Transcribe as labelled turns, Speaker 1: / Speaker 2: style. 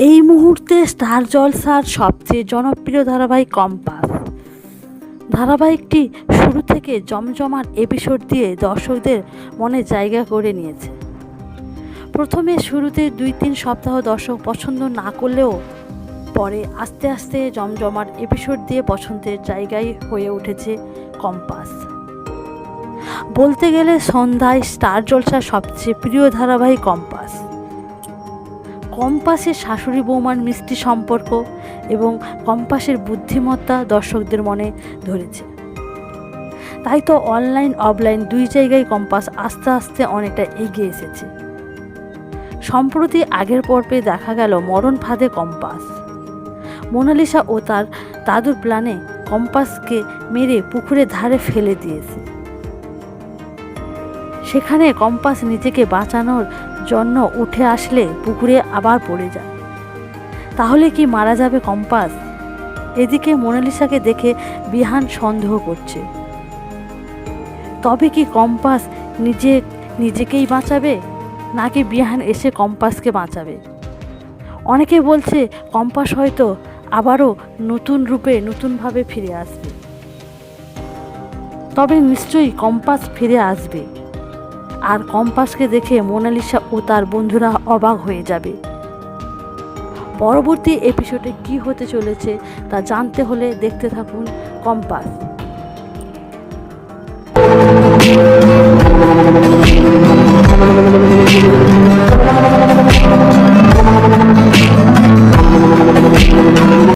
Speaker 1: এই মুহূর্তে স্টার জলসার সবচেয়ে জনপ্রিয় ধারাবাহিক কম্পাস। ধারাবাহিকটি শুরু থেকে জমজমাট এপিসোড দিয়ে দর্শকদের মনে জায়গা করে নিয়েছে। প্রথমে শুরুতে 2-3 সপ্তাহ দর্শক পছন্দ না করলেও পরে আস্তে আস্তে জমজমাট এপিসোড দিয়ে পছন্দের জায়গায় হয়ে উঠেছে কম্পাস। বলতে গেলে সন্ধ্যায় স্টার জলসার সবচেয়ে প্রিয় ধারাবাহিক কম্পাস। কম্পাসের শাশুড়ি বৌমার মিষ্টি সম্পর্ক এবং কম্পাসের বুদ্ধিমত্তা দর্শকদের মনে ধরেছে। তাই তো অনলাইন অফলাইন দুই জায়গায় কম্পাস আস্তে আস্তে অনেকটা এগিয়ে এসেছে। সম্প্রতি আগের পর্বে দেখা গেল মরণ ফাঁদে কম্পাস। মোনালিসা ও তার দাদুর প্ল্যানে কম্পাসকে মেরে পুকুরের ধারে ফেলে দিয়েছে। সেখানে কম্পাস নিজেকে বাঁচানোর জন্য উঠে আসলে পুকুরে আবার পড়ে যায়। তাহলে কি মারা যাবে কম্পাস? এদিকে মোনালিসাকে দেখে বিহান সন্দেহ করছে, তবে কি কম্পাস নিজেকেই বাঁচাবে নাকি বিহান এসে কম্পাসকে বাঁচাবে? অনেকে বলছে কম্পাস হয়তো আবারও নতুন রূপে নতুনভাবে ফিরে আসবে। তবে নিশ্চয়ই কম্পাস ফিরে আসবে, আর কম্পাসকে দেখে মোনালিসা ও তার বন্ধুরা অবাক হয়ে যাবে। পরবর্তী এপিসোডে কি হতে চলেছে তা জানতে হলে দেখতে থাকুন কম্পাস।